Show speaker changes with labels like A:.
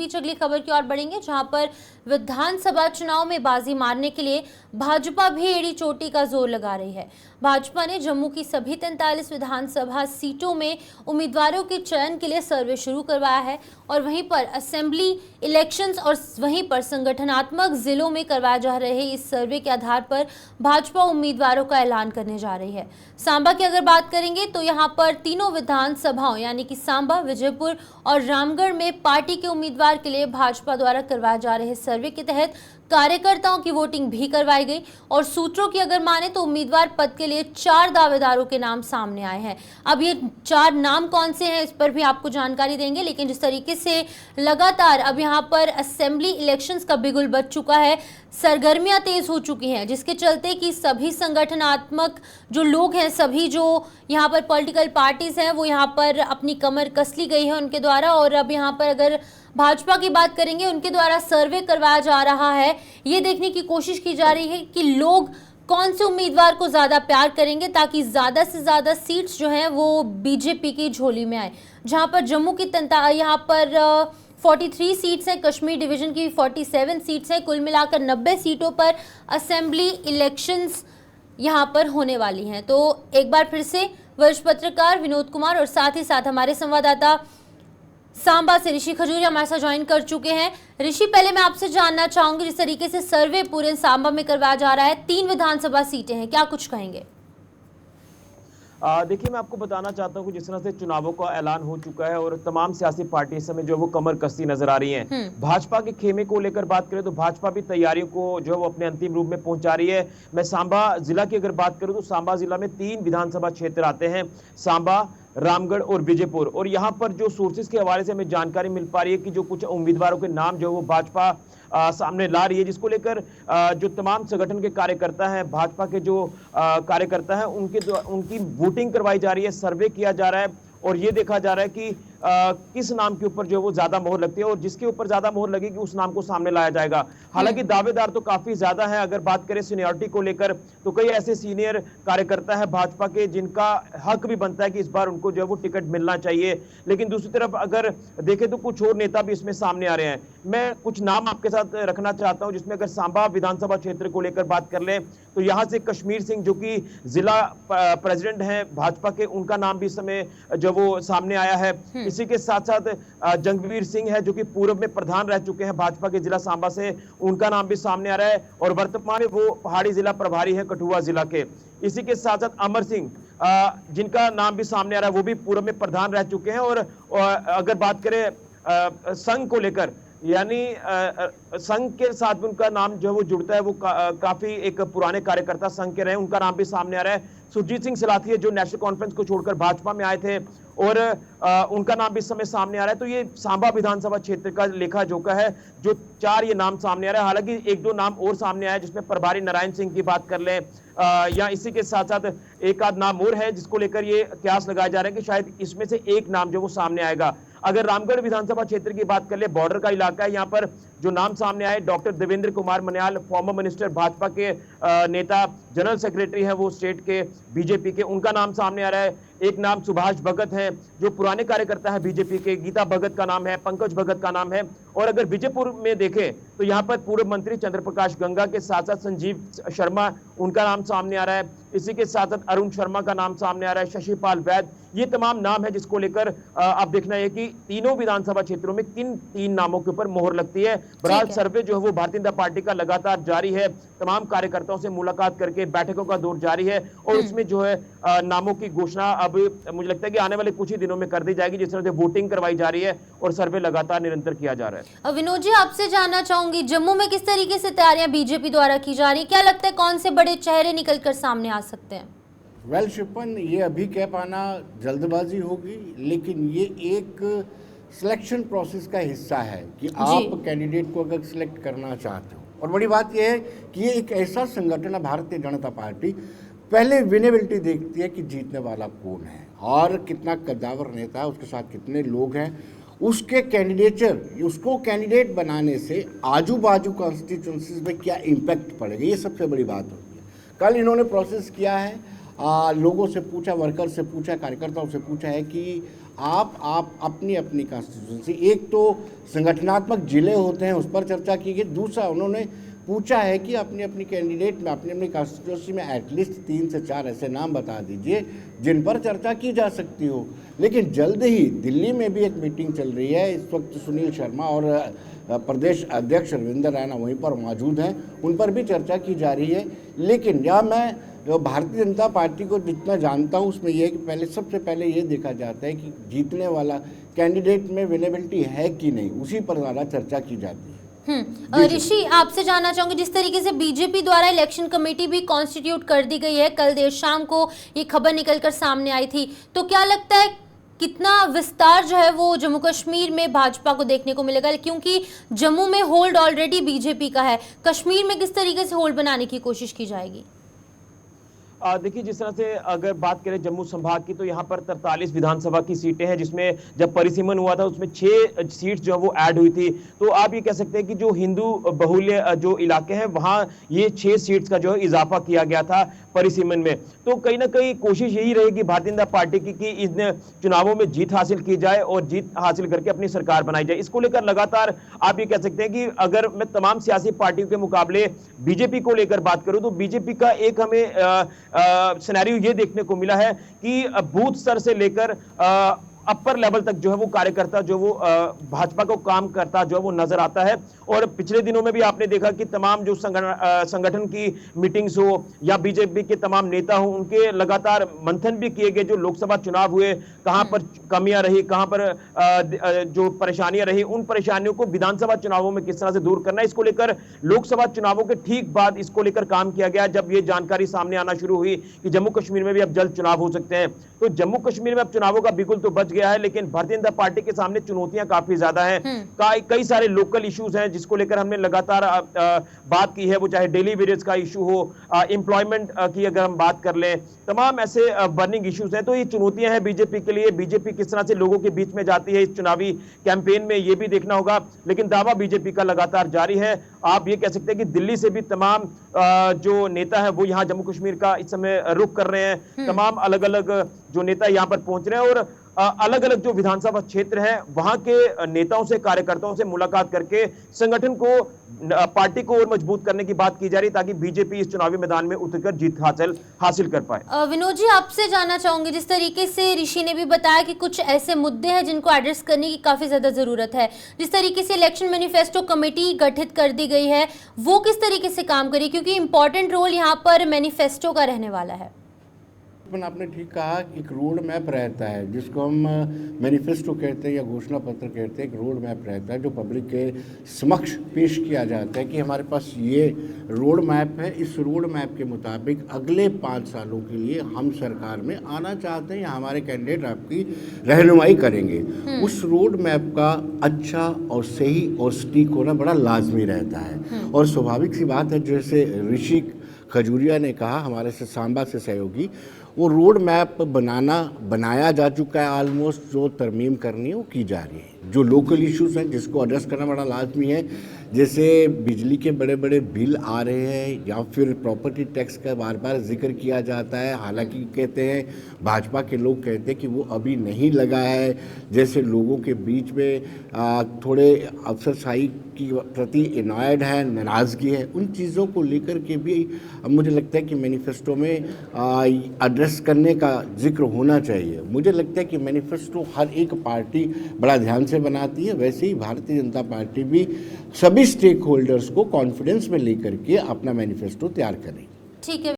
A: बीच अगली खबर की ओर बढ़ेंगे, जहां पर विधानसभा चुनाव में बाजी मारने के लिए भाजपा भी एड़ी चोटी का जोर लगा रही है। भाजपा ने जम्मू की सभी 43 विधानसभा सीटों में उम्मीदवारों के चयन के लिए सर्वे शुरू करवाया है और वहीं पर असेंबली इलेक्शंस और वहीं पर संगठनात्मक जिलों में करवाए जा रहे इस सर्वे के आधार पर भाजपा उम्मीदवारों का ऐलान करने जा रही है। सांबा की अगर बात करेंगे तो यहां पर तीनों विधानसभाओं यानी कि सांबा, विजयपुर और रामगढ़ में पार्टी के उम्मीदवार के लिए भाजपा द्वारा करवाए जा रहे सर्वे के तहत कार्यकर्ताओं की वोटिंग भी करवाई गई और सूत्रों की अगर माने तो उम्मीदवार पद के लिए 4 दावेदारों के नाम सामने आए हैं। अब ये 4 नाम कौन से हैं इस पर भी आपको जानकारी देंगे, लेकिन जिस तरीके से लगातार अब यहाँ पर असेंबली इलेक्शंस का बिगुल बज चुका है, सरगर्मियां तेज हो चुकी हैं, जिसके चलते कि सभी संगठनात्मक जो लोग हैं, सभी जो यहाँ पर पॉलिटिकल पार्टीज हैं, वो यहाँ पर अपनी कमर कस ली गई है उनके द्वारा। और अब यहाँ पर अगर भाजपा की बात करेंगे, उनके द्वारा सर्वे करवाया जा रहा है, ये देखने की कोशिश की जा रही है कि लोग कौन से उम्मीदवार को ज्यादा प्यार करेंगे ताकि ज्यादा से ज्यादा सीट्स जो हैं वो बीजेपी की झोली में आए। जहां पर जम्मू की यहाँ पर 43 सीट्स हैं, कश्मीर डिवीजन की 47 सीट्स हैं, कुल मिलाकर 90 सीटों पर असेंबली इलेक्शंस यहां पर होने वाली हैं। तो एक बार फिर से वरिष्ठ पत्रकार विनोद कुमार और साथ ही साथ हमारे संवाददाता सांबा से ऋषि खजूरिया हमारे साथ ज्वाइन कर चुके हैं। ऋषि, पहले मैं आपसे जानना चाहूंगी, जिस तरीके से सर्वे पूरे सांबा में करवाया जा रहा है, 3 विधानसभा सीटें हैं, क्या कुछ कहेंगे?
B: देखिए, मैं आपको बताना चाहता हूँ कि जिस तरह से चुनावों का ऐलान हो चुका है और तमाम सियासी पार्टी इस समय जो वो कमर कसती नजर आ रही हैं। भाजपा के खेमे को लेकर बात करें तो भाजपा भी तैयारियों को जो है वो अपने अंतिम रूप में पहुंचा रही है। मैं सांबा जिला की अगर बात करूं तो सांबा जिला में 3 विधानसभा क्षेत्र आते हैं, सांबा, रामगढ़ और विजयपुर। और यहाँ पर जो सोर्सेज के हवाले से हमें जानकारी मिल पा रही है कि जो कुछ उम्मीदवारों के नाम जो वो भाजपा सामने ला रही है, जिसको लेकर जो तमाम संगठन के कार्यकर्ता हैं, भाजपा के जो कार्यकर्ता हैं, उनकी वोटिंग करवाई जा रही है, सर्वे किया जा रहा है और ये देखा जा रहा है कि किस नाम के ऊपर जो है वो ज्यादा मोहर लगती है और जिसके ऊपर ज्यादा मोहर लगेगी उस नाम को सामने लाया जाएगा। हालांकि दावेदार तो काफी ज्यादा है। अगर बात करें सीनियरिटी को लेकर तो कई ऐसे सीनियर कार्यकर्ता है भाजपा के जिनका हक भी बनता है कि इस बार उनको जो है वो टिकट मिलना चाहिए। लेकिन दूसरी तरफ अगर देखें तो कुछ और नेता भी इसमें सामने आ रहे हैं। मैं कुछ नाम आपके साथ रखना चाहता हूं, जिसमें अगर सांबा विधानसभा क्षेत्र को लेकर बात कर लें तो यहां से कश्मीर सिंह जो कि जिला प्रेसिडेंट हैं भाजपा के, उनका नाम भी इस समय जो वो सामने आया है। इसी के साथ साथ जंगवीर सिंह है जो कि पूर्व में प्रधान रह चुके हैं भाजपा के जिला सांबा से, उनका नाम भी सामने आ रहा है और वर्तमान में वो पहाड़ी जिला प्रभारी है कठुआ जिला के। इसी के साथ साथ अमर सिंह जिनका नाम भी सामने आ रहा है, वो भी पूर्व में प्रधान रह चुके हैं। और अगर बात करें संघ को लेकर, यानी संघ के साथ भी उनका नाम जो है वो जुड़ता है, वो काफी एक पुराने कार्यकर्ता संघ के रहे, उनका नाम भी सामने आ रहा है। सुरजीत सिंह सलाथिया जो नेशनल कॉन्फ्रेंस को छोड़कर भाजपा में आए थे और उनका नाम भी इस समय सामने आ रहा है। तो ये सांबा विधानसभा क्षेत्र का लेखा जोखा है, जो 4 ये नाम सामने आ रहा है। हालांकि 1-2 नाम और सामने आया, जिसमें प्रभारी नारायण सिंह की बात कर लें या इसी के साथ साथ एक आध नाम और है जिसको लेकर ये कयास लगाया जा रहा है कि शायद इसमें से एक नाम जो वो सामने आएगा। अगर रामगढ़ विधानसभा क्षेत्र की बात कर ले, बॉर्डर का इलाका है, यहाँ पर जो नाम सामने आए, doctor Devendra Kumar Manyal, former minister Bhajpa के नेता, जनरल सेक्रेटरी है वो स्टेट के बीजेपी के, उनका नाम सामने आ रहा है। एक नाम सुभाष भगत है जो पुराने कार्यकर्ता है बीजेपी के, गीता भगत का नाम है, पंकज भगत का नाम है। और अगर विजयपुर में देखें तो यहाँ पर पूर्व मंत्री चंद्रप्रकाश गंगा के साथ साथ संजीव शर्मा, उनका नाम सामने आ रहा है। इसी के साथ साथ अरुण शर्मा का नाम सामने आ रहा है, शशिपाल वैद, ये तमाम नाम है जिसको लेकर आप देखना है कि तीनों विधानसभा क्षेत्रों में किन 3 नामों के ऊपर मोहर लगती है। बहरहाल सर्वे जो है वो भारतीय जनता पार्टी का लगातार जारी है, तमाम कार्यकर्ताओं से मुलाकात करके बैठकों का दौर जारी है और उसमें जो है नामों की घोषणा अब मुझे लगता है कि आने वाले कुछ ही दिनों में कर दी जाएगी, जिस तरह से वोटिंग करवाई जा रही है और सर्वे लगातार निरंतर किया जा रहा है।
A: विनोद जी, आपसे जानना चाहूंगी, जम्मू में किस तरीके से तैयारियां बीजेपी द्वारा की जा रही है? क्या लगता है कौन से बड़े चेहरे निकलकर सामने आ सकते हैं?
C: वेल शिपन, ये अभी कह पाना जल्दबाजी होगी, लेकिन ये एक सिलेक्शन प्रोसेस का हिस्सा है कि आप कैंडिडेट को अगर सिलेक्ट करना चाहते हो। और बड़ी बात यह है कि ये एक ऐसा संगठन है, भारतीय जनता पार्टी पहले विनेबिलिटी देखती है कि जीतने वाला कौन है और कितना कद्दावर नेता है, उसके साथ कितने लोग हैं, उसके कैंडिडेचर, उसको कैंडिडेट बनाने से आजू बाजू कॉन्स्टिट्यूंसीज में क्या इम्पैक्ट पड़ेगा, ये सबसे बड़ी बात होती है। कल इन्होंने प्रोसेस किया है, लोगों से पूछा, वर्कर से पूछा, कार्यकर्ताओं से पूछा है कि आप अपनी अपनी कॉन्स्टिट्यूंसी, एक तो संगठनात्मक जिले होते हैं उस पर चर्चा की गई, दूसरा उन्होंने पूछा है कि अपनी अपनी कैंडिडेट में अपनी अपनी कॉन्स्टिट्यूंसी में एटलीस्ट 3 से 4 ऐसे नाम बता दीजिए जिन पर चर्चा की जा सकती हो। लेकिन जल्द ही दिल्ली में भी एक मीटिंग चल रही है, इस वक्त सुनील शर्मा और प्रदेश अध्यक्ष रविंद्र रैना वहीं पर मौजूद हैं, उन पर भी चर्चा की जा रही है। लेकिन यह मैं भारतीय जनता पार्टी को जितना जानता हूँ उसमें यह है कि सबसे पहले ये देखा जाता है कि जीतने वाला कैंडिडेट में विनेबिलिटी है कि नहीं, उसी पर ज़्यादा चर्चा की जाती है।
A: ऋषि, आपसे जानना चाहूंगी, जिस तरीके से बीजेपी द्वारा इलेक्शन कमेटी भी कॉन्स्टिट्यूट कर दी गई है, कल देर शाम को ये खबर निकलकर सामने आई थी, तो क्या लगता है कितना विस्तार जो है वो जम्मू कश्मीर में भाजपा को देखने को मिलेगा? क्योंकि जम्मू में होल्ड ऑलरेडी बीजेपी का है, कश्मीर में किस तरीके से होल्ड बनाने की कोशिश की जाएगी?
B: देखिए, जिस तरह से अगर बात करें जम्मू संभाग की, तो यहाँ पर 43 विधानसभा की सीटें हैं, जिसमें जब परिसीमन हुआ था उसमें 6 सीट जो है वो ऐड हुई थी। तो आप ये कह सकते हैं कि जो हिंदू बहुल्य जो इलाके हैं वहाँ ये 6 सीट्स का जो है इजाफा किया गया था परिसीमन में। तो कहीं ना कहीं कोशिश यही रहेगी भारतीय जनता पार्टी की कि इन चुनावों में जीत हासिल की जाए और जीत हासिल करके अपनी सरकार बनाई जाए। इसको लेकर लगातार आप ये कह सकते हैं कि अगर मैं तमाम सियासी पार्टियों के मुकाबले बीजेपी को लेकर बात करूं तो बीजेपी का एक हमें सिनेरियो ये देखने को मिला है कि बूथ स्तर से लेकर अपर लेवल तक जो है वो कार्यकर्ता जो वो भाजपा को काम करता जो है वो नजर आता है। और पिछले दिनों में भी आपने देखा कि तमाम जो संगठन की मीटिंग्स हो या बीजेपी के तमाम नेता हो, उनके लगातार मंथन भी किए गए। जो लोकसभा चुनाव हुए, कहां पर कमियां रही, कहां पर जो परेशानियां रही, उन परेशानियों को विधानसभा चुनावों में किस तरह से दूर करना है, इसको लेकर लोकसभा चुनावों के ठीक बाद इसको लेकर काम किया गया। जब ये जानकारी सामने आना शुरू हुई कि जम्मू कश्मीर में भी अब जल्द चुनाव हो सकते हैं, तो जम्मू कश्मीर में अब चुनावों का बिल्कुल तो बच गया है, लेकिन भारतीय जनता पार्टी के सामने चुनौतियां काफी ज्यादा हैं। कई सारे लोकल इश्यूज हैं जिसको लेकर हमने लगातार बात की है, वो चाहे डेली वेजेस का इशू हो, एम्प्लॉयमेंट की अगर हम बात कर लें, तमाम ऐसे बर्निंग इश्यूज हैं। तो ये चुनौतियां हैं बीजेपी के लिए। बीजेपी किस तरह से लोगों के बीच में जाती है इस चुनावी कैंपेन में, ये भी देखना होगा। लेकिन दावा बीजेपी का लगातार जारी है। आप ये कह सकते हैं कि दिल्ली से भी तमाम जो नेता है वो यहाँ जम्मू कश्मीर का इस समय रुख कर रहे हैं। तमाम अलग अलग जो नेता यहाँ पर पहुंच रहे हैं और अलग अलग जो विधानसभा क्षेत्र है वहां के नेताओं से, कार्यकर्ताओं से मुलाकात करके संगठन को, पार्टी को और मजबूत करने की बात की जा रही है ताकि बीजेपी इस चुनावी मैदान में उतरकर जीत हासिल कर पाए।
A: विनोद जी, आपसे जानना चाहूंगी, जिस तरीके से ऋषि ने भी बताया कि कुछ ऐसे मुद्दे हैं जिनको एड्रेस करने की काफी ज्यादा जरूरत है, जिस तरीके से इलेक्शन मैनिफेस्टो कमेटी गठित कर दी गई है, वो किस तरीके से काम करेगी? क्योंकि इंपॉर्टेंट रोल यहाँ पर मैनिफेस्टो का रहने वाला है।
C: आपने ठीक कहा, एक रोड मैप रहता है जिसको हम मैनिफेस्टो कहते हैं या घोषणा पत्र कहते हैं। एक रोड मैप रहता है जो पब्लिक के समक्ष पेश किया जाता है कि हमारे पास ये रोड मैप है। इस रोड मैप के मुताबिक अगले 5 सालों के लिए हम सरकार में आना चाहते हैं या हमारे कैंडिडेट आपकी रहनुमाई करेंगे। उस रोड मैप का अच्छा और सही और सटीक होना बड़ा लाजमी रहता है। और स्वाभाविक सी बात है, जैसे ऋषि खजूरिया ने कहा, हमारे से सांबा से सहयोगी, वो रोड मैप बनाया जा चुका है ऑलमोस्ट। जो तरमीम करनी है वो की जा रही है। जो लोकल इश्यूज हैं जिसको एड्रेस करना बड़ा लाजमी है, जैसे बिजली के बड़े बड़े बिल आ रहे हैं या फिर प्रॉपर्टी टैक्स का बार बार जिक्र किया जाता है। हालांकि कहते हैं, भाजपा के लोग कहते हैं कि वो अभी नहीं लगा है। जैसे लोगों के बीच में थोड़े अफसरशाही की प्रति इनायत है, नाराज़गी है, उन चीज़ों को लेकर के भी मुझे लगता है कि मैनिफेस्टो में एड्रेस करने का जिक्र होना चाहिए। मुझे लगता है कि मैनिफेस्टो हर एक पार्टी बड़ा ध्यान से बनाती है, वैसे ही भारतीय जनता पार्टी भी सभी स्टेक होल्डर्स को कॉन्फिडेंस में लेकर के अपना मैनिफेस्टो तैयार करेगी।
A: ठीक है।